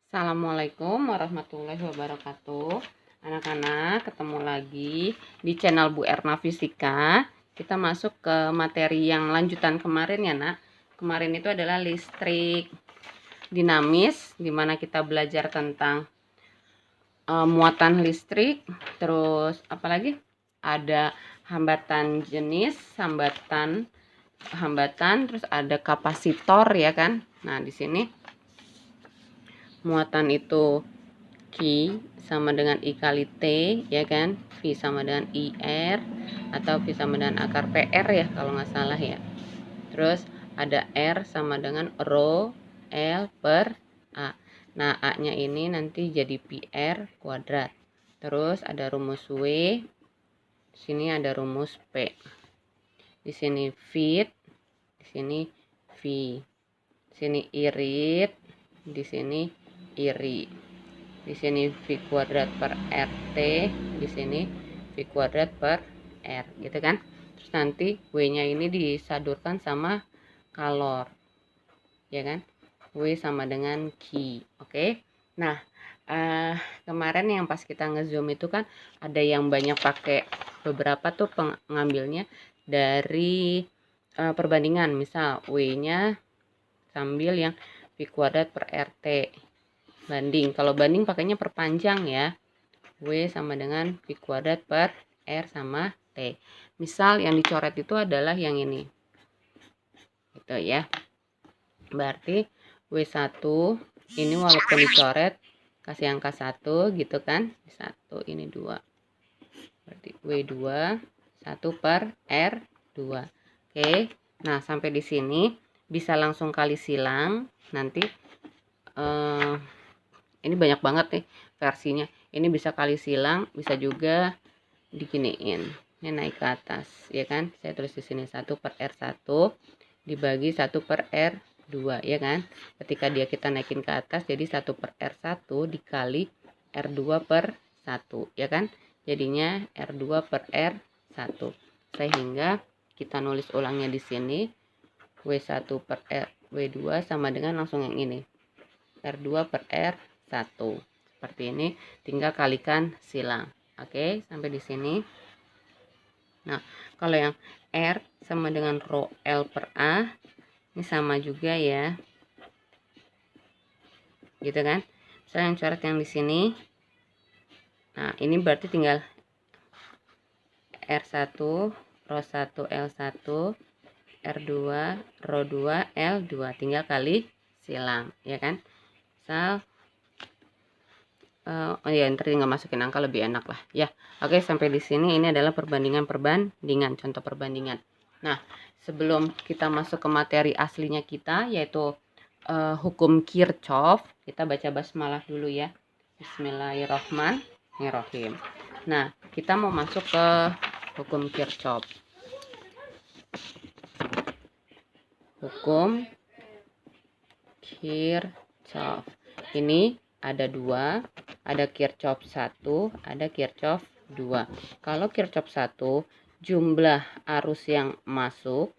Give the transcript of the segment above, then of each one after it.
Assalamualaikum warahmatullahi wabarakatuh. Anak-anak, ketemu lagi di channel Bu Erna Fisika. Kita masuk ke materi yang lanjutan kemarin ya, Nak. Kemarin itu adalah listrik dinamis, di mana kita belajar tentang muatan listrik. Terus apalagi? Ada hambatan jenis, hambatan, terus ada kapasitor ya kan. Nah, di sini muatan itu Q sama dengan I kali T ya kan, V sama dengan IR atau V sama dengan akar PR ya kalau nggak salah ya. Terus ada R sama dengan rho L per A. Nah, A nya ini nanti jadi PR kuadrat. Terus ada rumus W, sini ada rumus P, di sini fit, di sini V, di sini irit, di sini iri, di sini V kuadrat per RT, di sini V kuadrat per R gitu kan. Terus nanti W nya ini disadurkan sama kalor ya kan, W sama dengan Q. Oke. Nah, kemarin yang pas kita ngezoom itu kan ada yang banyak pakai beberapa tuh pengambilnya dari perbandingan, misal W nya sambil yang V kuadrat per RT banding. Kalau banding pakainya perpanjang ya, W sama dengan V kuadrat per R sama T. Misal yang dicoret itu adalah yang ini gitu ya, berarti W1 ini walaupun dicoret kasih angka 1 gitu kan, 1 ini 2, berarti W2 1 per R2. Oke, nah sampai di sini bisa langsung kali silang. Nanti ini banyak banget nih versinya. Ini bisa kali silang, bisa juga diginiin. Ini naik ke atas, ya kan? Saya tulis di sini 1 per R1 dibagi 1 per R2, ya kan? Ketika kita naikin ke atas, jadi 1 per R1 dikali R2 per 1, ya kan? Jadinya R2 per R1. Sehingga kita nulis ulangnya di sini, W1 per W2 sama dengan langsung yang ini, R2 per R1. Seperti ini, tinggal kalikan silang. Oke, sampai di sini. Nah, kalau yang R sama dengan rho L per A, ini sama juga ya. Gitu kan? Misalnya yang coret yang di sini. Nah, ini berarti tinggal R1, rho 1, L1, R2, rho 2, L2. Tinggal kali silang, ya kan? Misal oh ya, ntar tinggal masukin angka lebih enak lah ya. Oke, sampai di sini ini adalah perbandingan, contoh perbandingan. Nah, sebelum kita masuk ke materi aslinya kita, yaitu hukum Kirchhoff, kita baca basmalah dulu ya. Bismillahirrohmanirrohim. Nah, kita mau masuk ke hukum Kirchhoff. Hukum Kirchhoff ini ada dua, ada Kirchhoff 1, ada Kirchhoff 2. Kalau Kirchhoff 1, jumlah arus yang masuk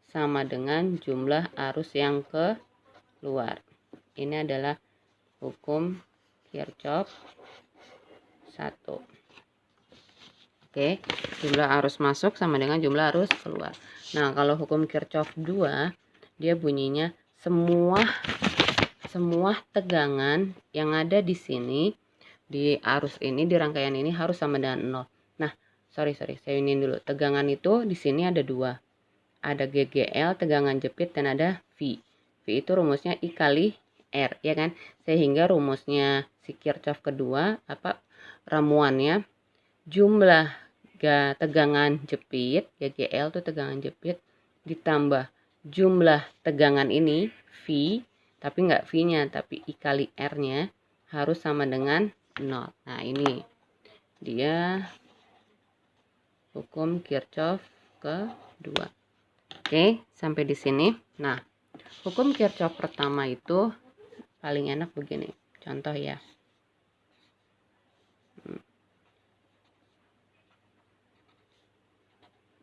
sama dengan jumlah arus yang keluar. Ini adalah hukum Kirchhoff 1. Oke, jumlah arus masuk sama dengan jumlah arus keluar. Nah, kalau hukum Kirchhoff 2, dia bunyinya semua tegangan yang ada di sini, di arus ini, di rangkaian ini harus sama dengan 0. Nah, sorry, saya ini dulu. Tegangan itu di sini ada dua. Ada GGL, tegangan jepit, dan ada V. V itu rumusnya I kali R, ya kan? Sehingga rumusnya si Kirchhoff kedua, ramuannya, jumlah tegangan jepit, GGL itu tegangan jepit, ditambah jumlah tegangan ini, V, tapi nggak V-nya, tapi I kali R-nya harus sama dengan 0. Nah, ini dia hukum Kirchhoff kedua. Oke, sampai di sini. Nah, hukum Kirchhoff pertama itu paling enak begini. Contoh ya.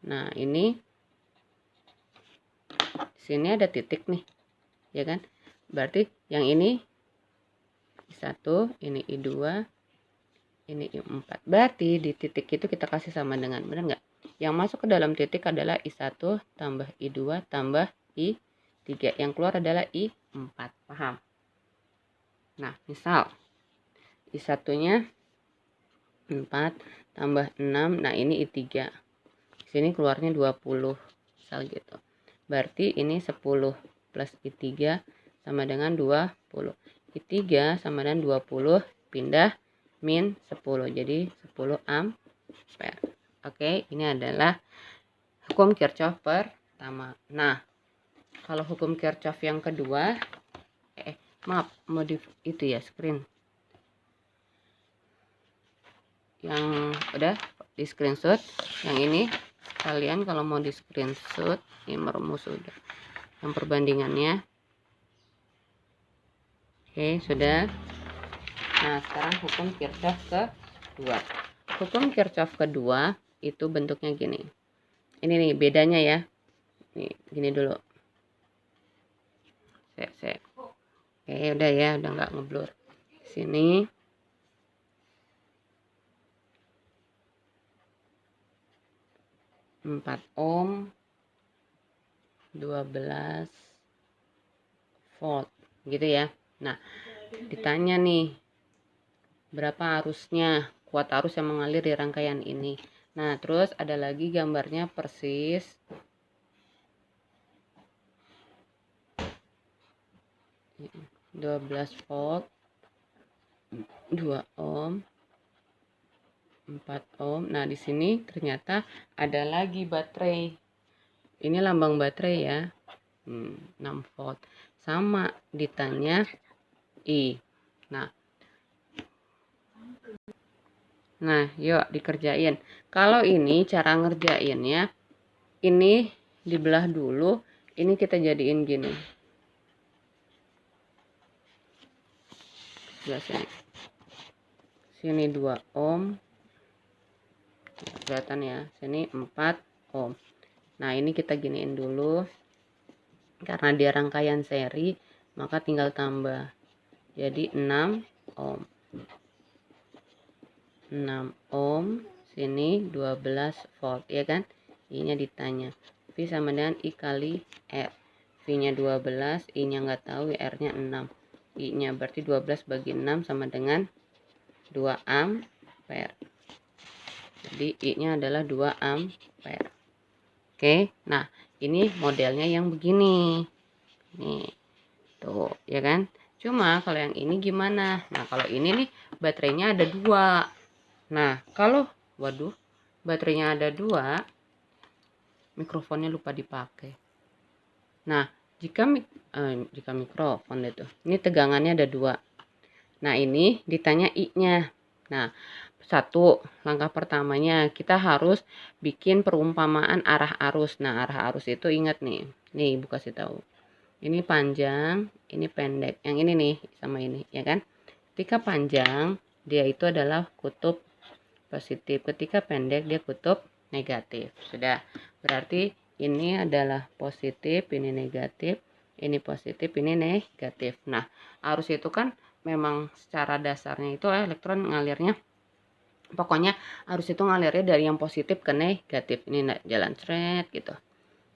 Nah, ini di sini ada titik nih, ya kan? Berarti yang ini I1, ini I2, ini I4. Berarti di titik itu kita kasih sama dengan, benar nggak? Yang masuk ke dalam titik adalah I1 tambah I2 tambah I3. Yang keluar adalah I4. Paham? Nah, misal I1-nya 4 tambah 6. Nah, ini I3. Sini keluarnya 20. Misal gitu. Berarti ini 10 plus I3 sama dengan 20. I3 sama dengan 20 pindah min 10. Jadi 10 ampere. Oke, ini adalah hukum Kirchhoff pertama. Nah, kalau hukum Kirchhoff yang kedua, maaf, modif itu ya, screen. Yang udah di screenshot, yang ini kalian kalau mau di screenshot, ini merumus sudah. Yang perbandingannya. Oke, sudah. Nah, sekarang hukum Kirchhoff kedua. Hukum Kirchhoff kedua itu bentuknya gini. Ini nih bedanya ya. Nih, gini dulu. Oke, udah ya, udah nggak ngeblur. Sini. Empat ohm, 12 volt, gitu ya. Nah, ditanya nih, berapa arusnya, kuat arus yang mengalir di rangkaian ini. Nah, terus ada lagi gambarnya persis. Ini 12 volt, 2 ohm, 4 ohm. Nah, di sini ternyata ada lagi baterai. Ini lambang baterai ya. 6 volt. Sama ditanya I. Nah, yuk dikerjain. Kalau ini cara ngerjainnya, ini dibelah dulu, ini kita jadiin gini. Sebelah sini. Sini 2 ohm. Kelihatan ya, sini 4 ohm. Nah, ini kita giniin dulu. Karena dia rangkaian seri, maka tinggal tambah. Jadi 6 ohm. 6 ohm, sini 12 volt, ya kan? I-nya ditanya. V sama dengan I kali R. V-nya 12, I-nya nggak tahu, R-nya 6. I-nya berarti 12 bagi 6 sama dengan 2 ampere. Jadi I-nya adalah 2 ampere. Oke, nah ini modelnya yang begini. Nih, tuh, ya kan? Cuma kalau yang ini gimana? Nah, kalau ini nih baterainya ada 2. Nah, kalau waduh, baterainya ada 2, mikrofonnya lupa dipakai. Nah, jika mikrofon itu, ini tegangannya ada 2. Nah, ini ditanya I-nya. Nah, satu, langkah pertamanya kita harus bikin perumpamaan arah arus. Nah, arah arus itu ingat nih. Nih, Bu kasih tahu. Ini panjang, ini pendek. Yang ini nih sama ini, ya kan? Ketika panjang, dia itu adalah kutub positif. Ketika pendek dia kutub negatif. Sudah. Berarti ini adalah positif, ini negatif, ini positif, ini negatif. Nah, arus itu kan memang secara dasarnya itu elektron ngalirnya, pokoknya arus itu ngalirnya dari yang positif ke negatif. Ini jalan thread gitu.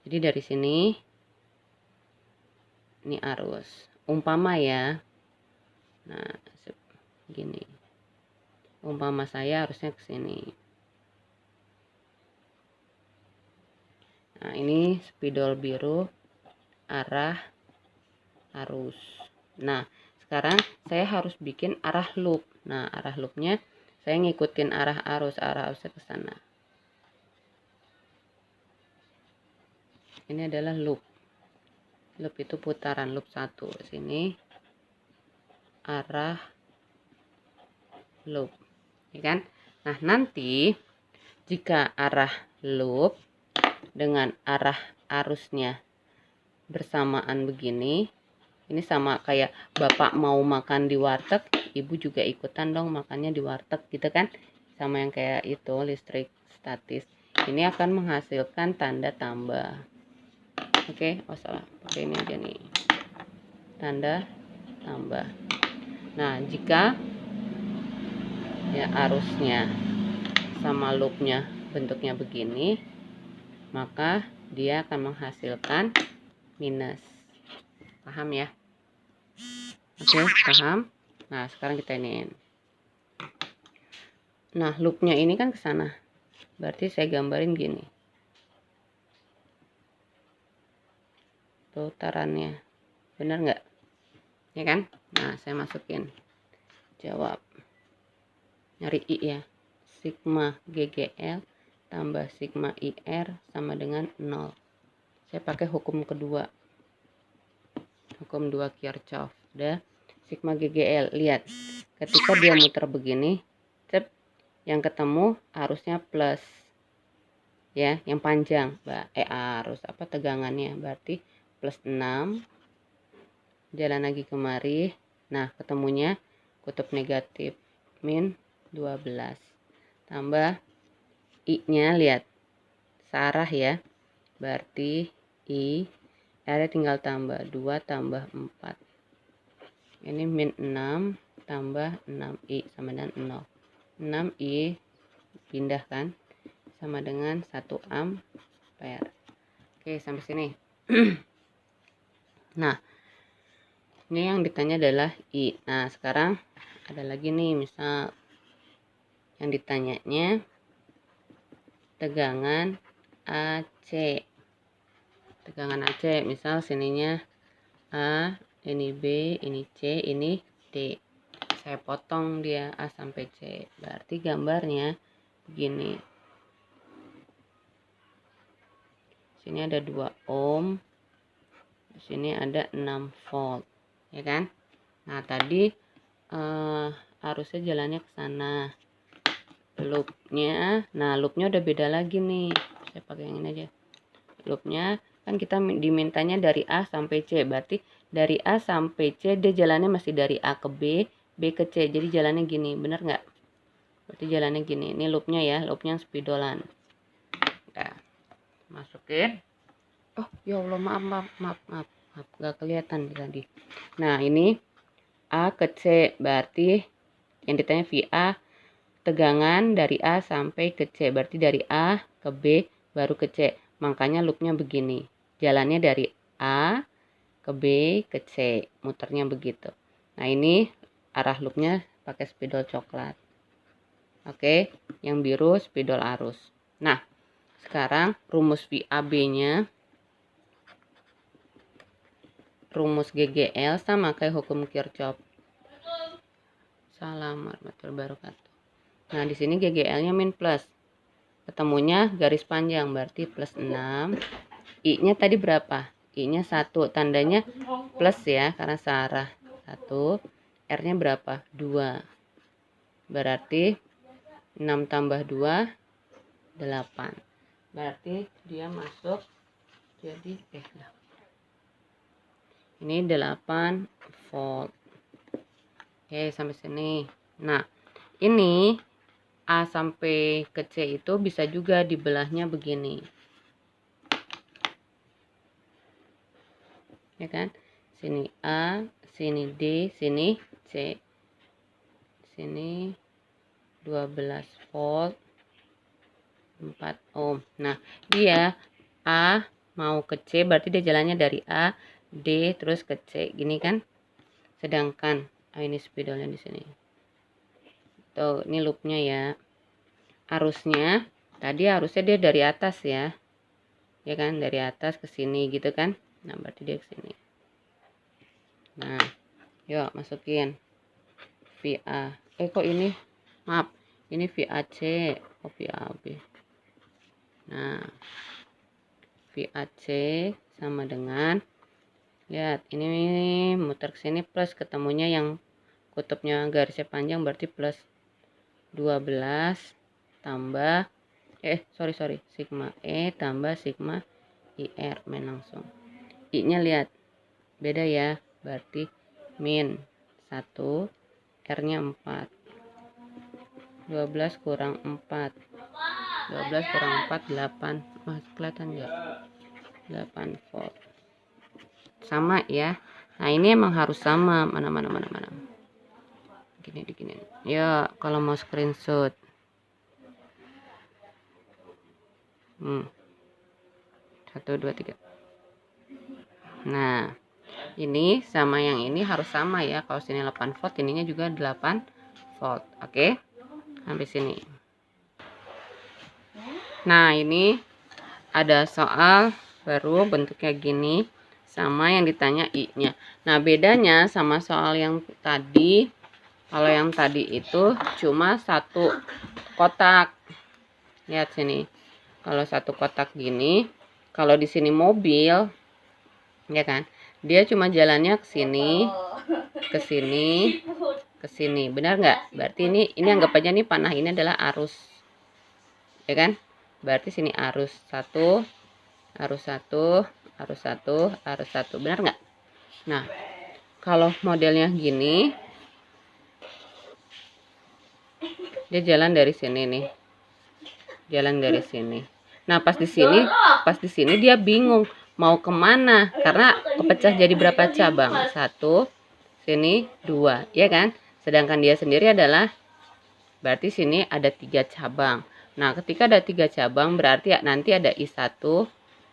Jadi dari sini ini arus. Umpama ya. Nah, gini. Umpama saya harusnya ke sini. Nah, ini spidol biru arah arus. Nah, sekarang saya harus bikin arah loop. Nah, arah loopnya saya ngikutin arah arusnya ke sana. Ini adalah loop. Loop itu putaran, loop 1. Sini arah loop. Ya kan? Nah, nanti jika arah loop dengan arah arusnya bersamaan begini, ini sama kayak bapak mau makan di warteg, ibu juga ikutan dong makannya di warteg gitu kan, sama yang kayak itu listrik statis. Ini akan menghasilkan tanda tambah. Oke, oh salah, pakai ini aja nih, tanda tambah. Nah, jika ya arusnya sama loopnya bentuknya begini, maka dia akan menghasilkan minus. Paham ya? Oke, paham? Nah, sekarang kita iniin. Nah, loopnya ini kan ke sana. Berarti saya gambarin gini. Putarannya. Benar nggak? Ya kan? Nah, saya masukin. Jawab. Nyari I ya. Sigma GGL tambah sigma IR sama dengan 0. Saya pakai hukum kedua. Hukum 2 Kirchhoff. Udah. Sigma GGL. Lihat. Ketika dia muter begini, cep, yang ketemu arusnya plus. Ya, yang panjang. Arus apa tegangannya. Berarti plus 6. Jalan lagi kemari. Nah, ketemunya kutub negatif min 12. Tambah I-nya, lihat. Searah ya. Berarti I R tinggal tambah 2 tambah 4. Ini min 6 tambah 6I sama dengan 0. 6I pindah kan sama dengan 1 ampere. Oke, sampai sini. Nah, ini yang ditanya adalah I. Nah, sekarang ada lagi nih, misal yang ditanyanya tegangan AC. Tegangan AC, misal sininya A, ini B, ini C, ini D. Saya potong dia A sampai C. Berarti gambarnya begini. Sini ada 2 ohm. Di sini ada 6 volt. Ya kan? Nah, tadi arusnya jalannya ke sana. Loopnya, nah loopnya udah beda lagi nih. Saya pakai yang ini aja. Loopnya kan kita dimintanya dari A sampai C, berarti dari A sampai C dia jalannya masih dari A ke B, B ke C, jadi jalannya gini, bener nggak? Berarti jalannya gini. Ini loopnya ya, loopnya spidolan. Nah, masukin. Oh ya Allah, maaf, nggak kelihatan tadi. Nah, ini A ke C, berarti yang ditanya VA tegangan dari A sampai ke C, berarti dari A ke B baru ke C. Makanya loopnya begini. Jalannya dari A ke B ke C, muternya begitu. Nah, ini arah loopnya pakai spidol coklat. Oke, yang biru spidol arus. Nah, sekarang rumus VAB-nya, rumus GGL sama kayak hukum Kirchhoff. Salam warahmatullahi wabarakatuh. Nah, di sini GGL-nya min plus. Ketemunya garis panjang, berarti plus 6. I-nya tadi berapa? I-nya 1. Tandanya plus ya, karena searah. 1. R-nya berapa? 2. Berarti 6 tambah 2, 8. Berarti dia masuk jadi ini 8 volt. Oke, sampai sini. Nah, ini A sampai ke C itu bisa juga dibelahnya begini. Ya kan? Sini A, sini D, sini C. Sini 12 volt, 4 ohm. Nah, dia A mau ke C berarti dia jalannya dari A, D terus ke C. Gini kan? Sedangkan ini spidolnya di sini. Tuh, ini loopnya ya. Arusnya tadi arusnya dia dari atas ya. Ya kan, dari atas ke sini gitu kan. Nah, berarti dia ke sini. Nah, yuk masukin VA. Kok ini? Maaf, ini VAC. Oh, VAB. Nah, VAC sama dengan, lihat, ini muter ke sini plus, ketemunya yang kutubnya garisnya panjang berarti plus 12 tambah sorry sigma E tambah sigma IR, main langsung. I-nya lihat beda ya, berarti min 1, R-nya 4. 12 kurang 4. 12 kurang 4, 8. Mas, kelihatan enggak? 8 volt. Sama ya. Nah, ini emang harus sama. Mana. Gini. Ya, kalau mau screenshot. 1, 2, 3. Nah, ini sama yang ini harus sama ya. Kalau sini 8 volt, ininya juga 8 volt. Oke. Sampai sini. Nah, ini ada soal baru bentuknya gini sama yang ditanya I-nya. Nah, bedanya sama soal yang tadi, kalau yang tadi itu cuma satu kotak. Lihat sini. Kalau satu kotak gini, kalau di sini mobil, ya kan? Dia cuma jalannya ke sini, ke sini, ke sini. Benar nggak? Berarti ini anggap aja nih panah ini adalah arus. Ya kan? Berarti sini arus 1, arus 1, arus 1, arus 1. Benar nggak? Nah, kalau modelnya gini, dia jalan dari sini nih. Jalan dari sini. Nah, pas di sini dia bingung mau kemana karena kepecah jadi berapa cabang? 1, sini 2, ya kan? Sedangkan dia sendiri adalah berarti sini ada 3 cabang. Nah, ketika ada 3 cabang berarti nanti ada I1,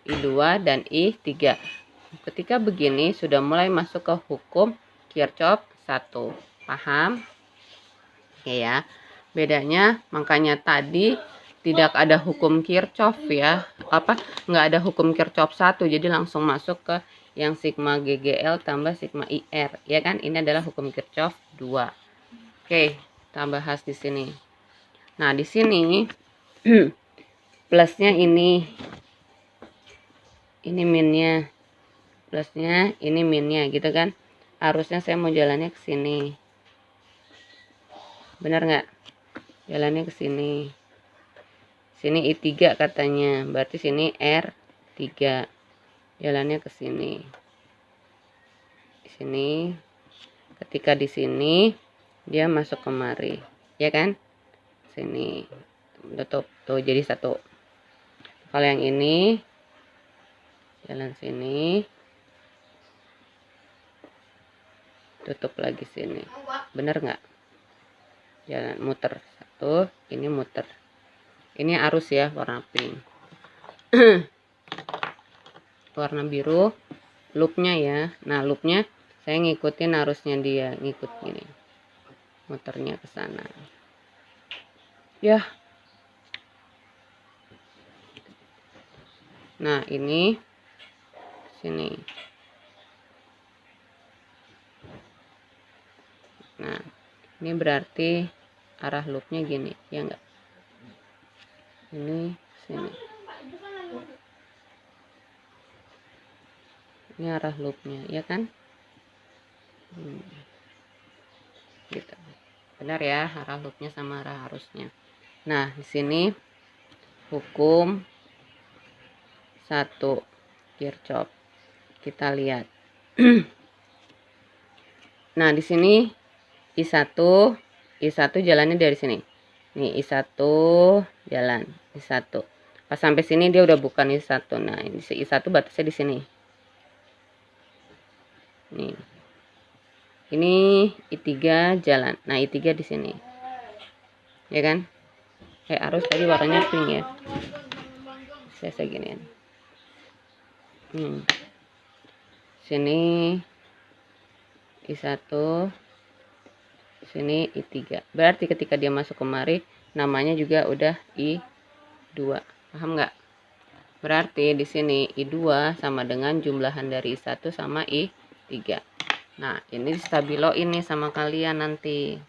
I2 dan I3. Ketika begini sudah mulai masuk ke hukum Kirchhoff 1. Paham? Oke ya. Bedanya makanya tadi tidak ada hukum Kirchhoff ya. Nggak ada hukum Kirchhoff 1, jadi langsung masuk ke yang sigma GGL tambah sigma IR, ya kan? Ini adalah hukum Kirchhoff 2. Oke, kita bahas di sini. Nah, di sini plusnya ini minnya, plusnya ini minnya gitu kan. Harusnya saya mau jalannya ke sini. Benar nggak? Jalannya ke sini. Sini I3 katanya, berarti sini R3. Jalannya ke sini. Di sini. Ketika di sini dia masuk kemari, ya kan? Sini. Tutup. Tuh jadi 1. Kalau yang ini jalan sini. Tutup lagi sini. Bener nggak? Jalan muter 1, ini muter. Ini arus ya, warna pink. Warna biru loopnya ya. Nah, loopnya saya ngikutin arusnya dia, ngikut gini. Muternya ke sana. Ya. Nah, ini sini. Nah, ini berarti arah loopnya gini, ya enggak? Ini sini. Ini arah loopnya, ya kan? Gitu. Benar ya, arah loopnya sama arah arusnya. Nah, di sini hukum 1 Kirchhoff. Kita lihat. Nah, di sini I1 jalannya dari sini. Nih I1 jalan, I1. Pas sampai sini dia udah bukan I1. Nah, ini I1 batasnya di sini. Nih. Ini I3 jalan. Nah, I3 di sini. Ya kan? Arus tadi warnanya pink ya. Saya giniin. Sini I1, sini I3. Berarti ketika dia masuk kemari namanya juga udah I2. Paham nggak? Berarti di sini I2 sama dengan jumlahan dari I1 sama I3. Nah, ini stabilo ini sama kalian nanti.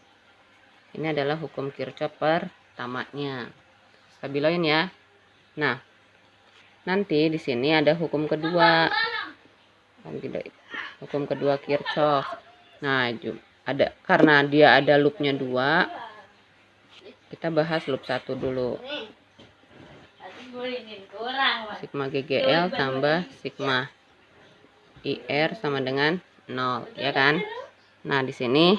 Ini adalah hukum Kirchhoff pertamanya. Stabiloin ya. Nah, nanti di sini ada hukum kedua. Hukum kedua Kirchhoff. Nah, karena dia ada loopnya 2, kita bahas loop 1 dulu. Sigma GGL tambah sigma IR sama dengan 0, ya kan? Nah, di sini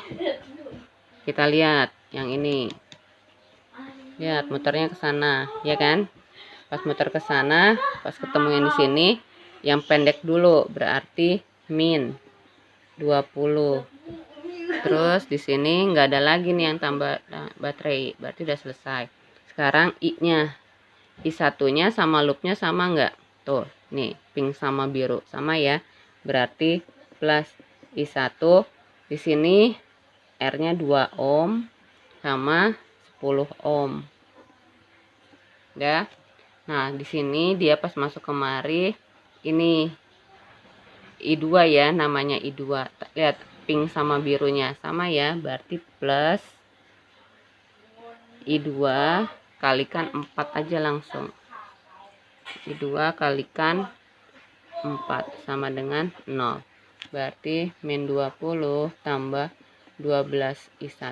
kita lihat yang ini. Lihat muternya ke sana, ya kan? Pas muter ke sana, pas ketemu yang di sini, yang pendek dulu berarti min 20. Terus di sini nggak ada lagi nih yang tambah baterai, berarti udah selesai. Sekarang I-nya, I1-nya sama loopnya sama nggak? Tuh, nih pink sama biru sama ya, berarti plus I1. Di sini R-nya 2 ohm sama 10 ohm. Ya. Nah, di sini dia pas masuk kemari ini I2 ya, namanya I2. Lihat pink sama birunya sama ya, berarti plus I2 kalikan 4 aja langsung. I2 kalikan 4 sama dengan 0. Berarti min 20 tambah 12 I1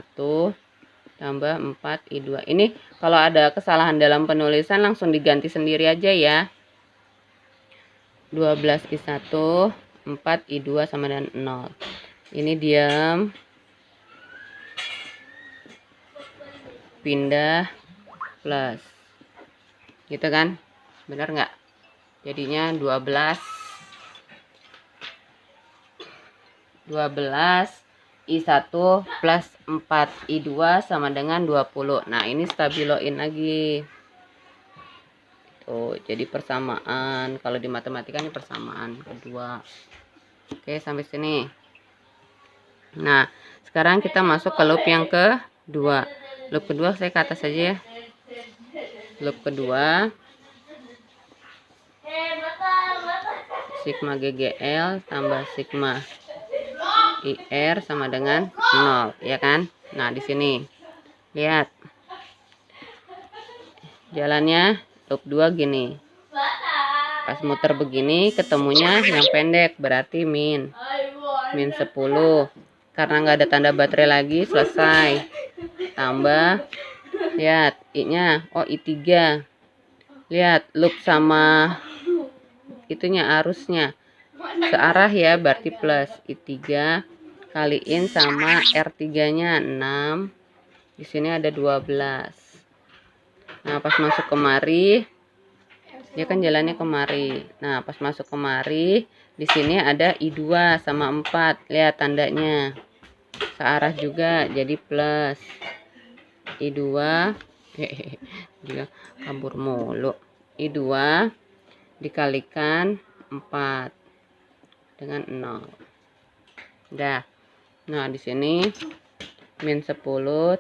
tambah 4 I2. Ini kalau ada kesalahan dalam penulisan langsung diganti sendiri aja ya. 12 I1 4 I2 sama dengan 0. Ini diam. Pindah plus. Gitu kan? Benar nggak? Jadinya 12 I1 plus 4 I2 sama dengan 20. Nah, ini stabiloin lagi. Tuh, jadi persamaan. Kalau di matematika ini persamaan kedua. Oke, sampai sini. Nah, sekarang kita masuk ke loop yang kedua. Loop kedua saya ke atas saja ya. Loop kedua. Sigma GGL tambah sigma IR sama dengan 0, ya kan? Nah, di sini. Lihat. Jalannya loop 2 gini. Pas muter begini ketemunya yang pendek, berarti min 10. Karena nggak ada tanda baterai lagi, selesai. Tambah, lihat I-nya, oh I3. Lihat loop sama itunya arusnya searah ya, berarti plus I3 kaliin sama R3-nya 6. Di sini ada 12. Nah, pas masuk kemari dia kan jalannya kemari. Nah, pas masuk kemari di sini ada I2 sama 4. Lihat tandanya. Searah juga jadi plus. I2 juga kabur mulu. I2 dikalikan 4 dengan 0. Udah. Nah, di sini min 10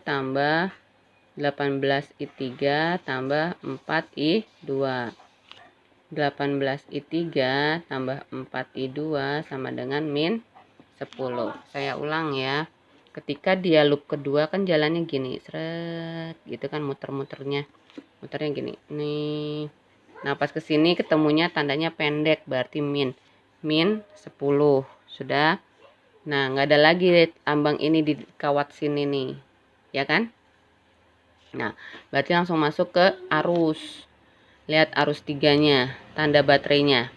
tambah 18 I3 tambah 4 I2. 18 I3 tambah 4 I2 sama dengan min 10. Saya ulang ya. Ketika dia loop kedua kan jalannya gini, seret gitu kan, muternya gini. Nih. Nah, pas kesini ketemunya tandanya pendek, berarti min 10. Sudah. Nah, nggak ada lagi ambang ini di kawat sini nih, ya kan? Nah, berarti langsung masuk ke arus. Lihat arus 3-nya, tanda baterainya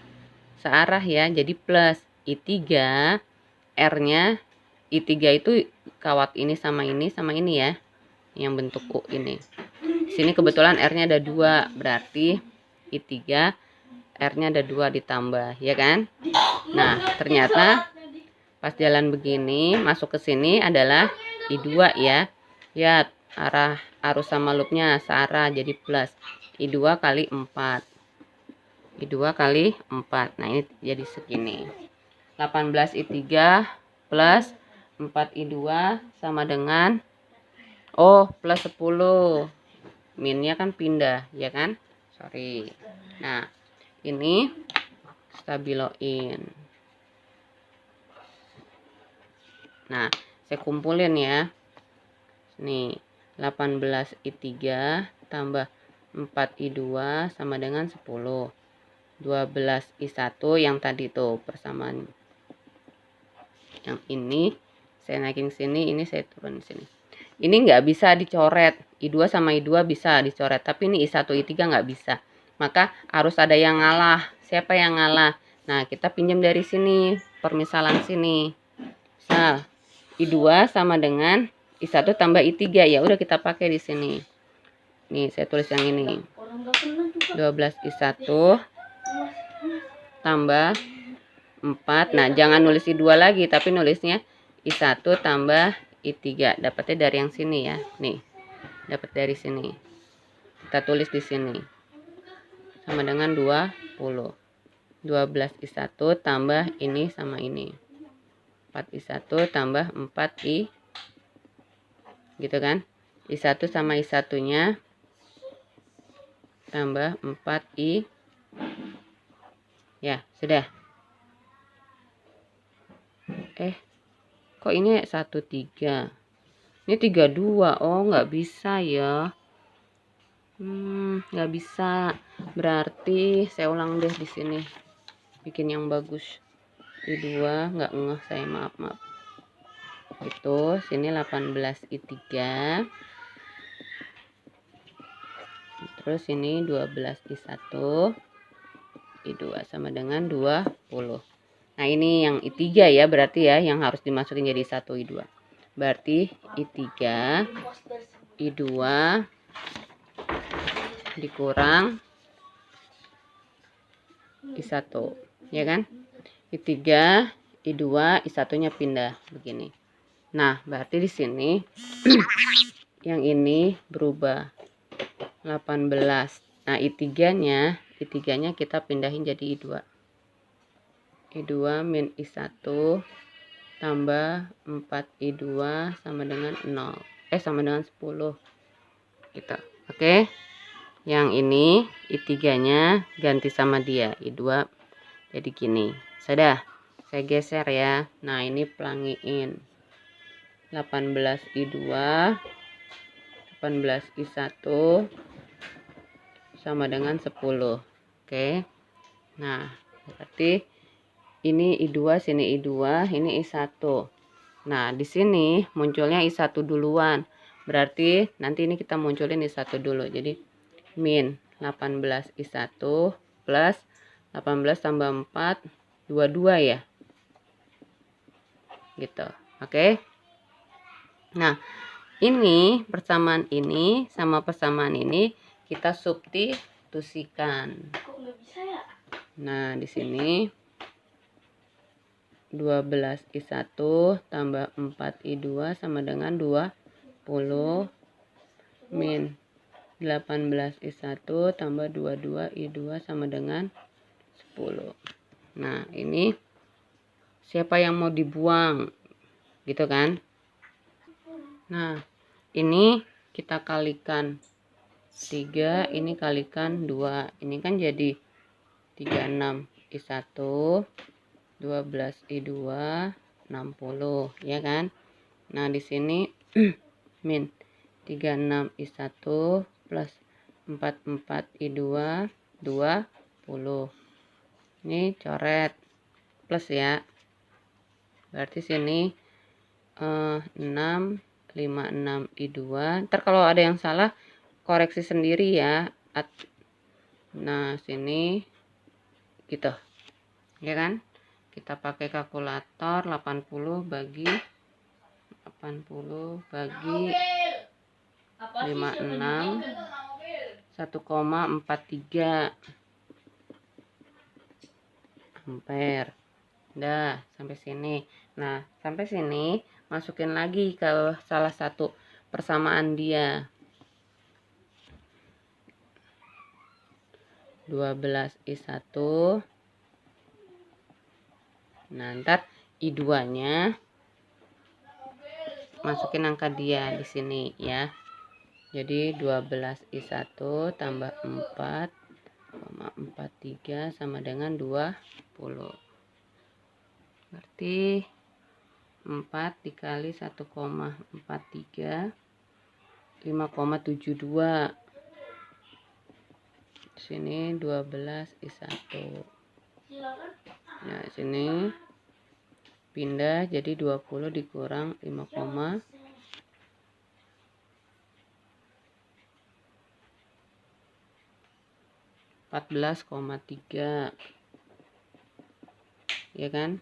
searah ya, jadi plus I3. R-nya I3 itu kawat ini sama ini ya, yang bentuk U ini. Sini kebetulan R-nya ada 2, berarti I3 R-nya ada 2 ditambah, ya kan? Nah, ternyata pas jalan begini masuk ke sini adalah I2 ya. Lihat arah arus sama loopnya searah, jadi plus I2 kali 4. I2 kali 4. Nah, ini jadi segini. 18 I3 plus 4 I2 sama dengan plus 10. Minnya kan pindah, ya kan? Sorry. Nah, ini stabiloin. Nah, saya kumpulin ya. Nih, 18 I3 tambah 4 I2 sama dengan 10. 12 I1 yang tadi tuh persamaan. Yang ini saya naikin sini, ini saya turun sini. Ini nggak bisa dicoret. I2 sama I2 bisa dicoret, tapi ini I1 I3 nggak bisa. Maka harus ada yang ngalah. Siapa yang ngalah? Nah, kita pinjam dari sini, permisalan sini. Misal I2 sama dengan I1 tambah I3, ya udah kita pakai di sini. Nih, saya tulis yang ini. 12 I1 tambah 4. Nah, jangan nulis I2 lagi, tapi nulisnya I1 tambah I3. Dapatnya dari yang sini ya. Nih. Dapat dari sini. Kita tulis di sini. Sama dengan 20. 12I1 tambah ini sama ini. 4I1 tambah 4I. Gitu kan? I1 sama I1-nya tambah 4I. Ya, sudah. Kok ini 13? Ini 32. Oh, nggak bisa ya. Nggak bisa. Berarti saya ulang deh di sini. Bikin yang bagus. I2 nggak ngeh saya, maaf. Itu sini 18I3. Terus ini 12I1. I2 sama dengan 20. Nah, ini yang I3 ya, berarti ya yang harus dimasukin jadi 1 I2. Berarti I3 I2 dikurang I1, ya kan? I3 I2 I1-nya pindah begini. Nah, berarti di sini yang ini berubah 18. Nah, I3-nya kita pindahin jadi I2. I2 min I1 tambah 4I2 sama dengan 0. Sama dengan 10. Gitu. Oke. Yang ini I3-nya ganti sama dia. I2 jadi gini. Sudah. Saya geser ya. Nah, ini pelangiin. 18I2 18I1 sama dengan 10. Oke. Nah, berarti ini I2, sini I2, ini I1. Nah, di sini munculnya I1 duluan. Berarti nanti ini kita munculin I1 dulu. Jadi min 18I1 plus 18 tambah 4 22 ya. Gitu. Oke. Nah, ini persamaan ini sama persamaan ini kita substitusikan. Nah, di sini 12I1 tambah 4I2 sama dengan 20 min 18I1 tambah 22I2 sama dengan 10. Nah, ini siapa yang mau dibuang? Gitu kan? Nah, ini kita kalikan 3, ini kalikan 2. Ini kan jadi 36I1 12I2 60, ya kan? Nah, di sini min 36I1 plus 44I2 20. Ini coret plus ya. Berarti sini 656I2. Ntar kalau ada yang salah koreksi sendiri ya. Nah, sini gitu. Ya kan? Kita pakai kalkulator. 80 bagi 56 1,43 ampere. Udah sampai sini. Nah, sampai sini masukin lagi ke salah satu persamaan dia. 12I1. Nah, ntar I2-nya masukin angka dia di sini ya. Jadi 12I1 tambah 4,43 sama dengan 20. Berarti 4 dikali 1,43 5,72. Sini 12I1. Nah, sini pindah jadi 20 dikurang 5,14,3, ya kan?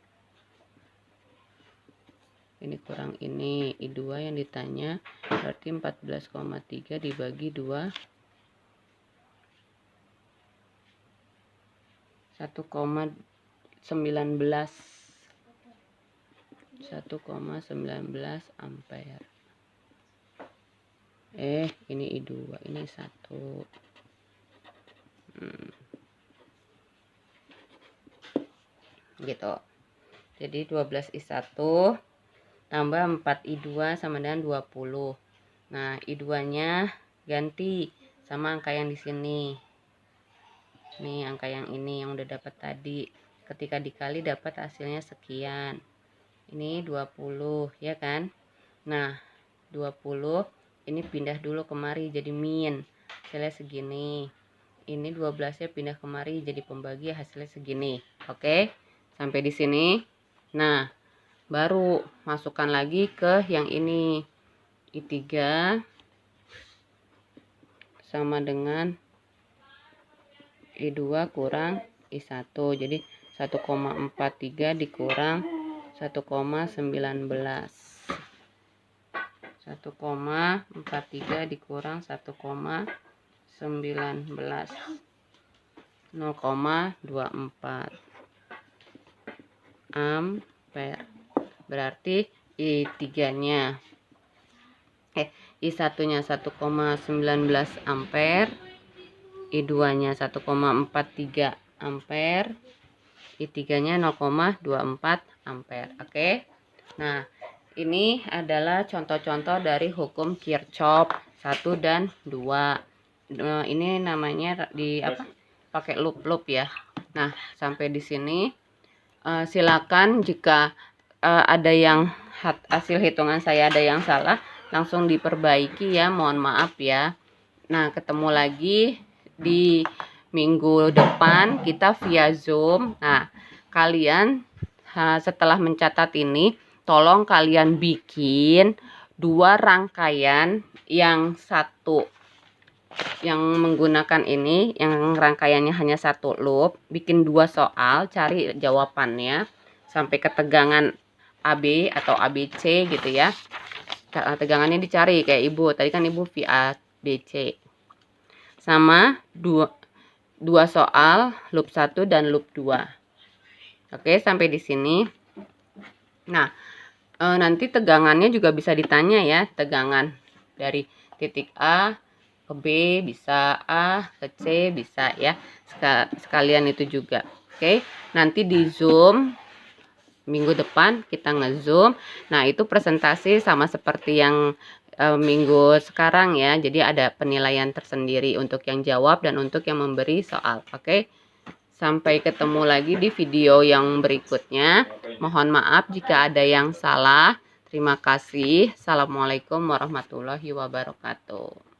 Ini kurang ini I2 yang ditanya, berarti 14,3 dibagi 2 1,19. 1,19 ampere. Ini I2, ini 1. Gitu. Jadi 12I1 tambah 4I2 sama dengan 20. Nah, I2-nya ganti sama angka yang di sini. Nih, angka yang ini yang udah dapat tadi. Ketika dikali dapat hasilnya sekian. Ini 20, ya kan? Nah, 20 ini pindah dulu kemari jadi min. Hasilnya segini. Ini 12-nya pindah kemari jadi pembagi, hasilnya segini. Oke? Sampai di sini. Nah, baru masukkan lagi ke yang ini. I3 sama dengan I2 kurang I1. Jadi 1,43 dikurang 1,19. 1,43 dikurang 1,19. 0,24 ampere. Berarti I3-nya I1-nya 1,19 ampere, I2-nya 1,43 ampere, I3-nya 0,24 ampere. Oke. Nah, ini adalah contoh-contoh dari hukum Kirchhoff 1 dan 2. Ini namanya pakai loop ya. Nah, sampai di sini silakan jika ada yang hasil hitungan saya ada yang salah, langsung diperbaiki ya, mohon maaf ya. Nah, ketemu lagi di minggu depan kita via Zoom. Nah, kalian setelah mencatat ini, tolong kalian bikin 2 rangkaian, yang satu yang menggunakan ini, yang rangkaiannya hanya 1 loop, bikin 2 soal, cari jawabannya sampai ke tegangan AB atau ABC gitu ya. Tegangannya dicari kayak ibu tadi kan, ibu via BC. Sama 2 soal loop 1 dan loop 2. Oke, sampai di sini. Nah, nanti tegangannya juga bisa ditanya ya, tegangan dari titik A ke B bisa, A ke C bisa ya, sekalian itu juga. Oke, nanti di Zoom minggu depan kita nge-zoom. Nah, itu presentasi sama seperti yang minggu sekarang ya. Jadi ada penilaian tersendiri untuk yang jawab dan untuk yang memberi soal. Oke. Sampai ketemu lagi di video yang berikutnya. Mohon maaf jika ada yang salah. Terima kasih. Assalamualaikum warahmatullahi wabarakatuh.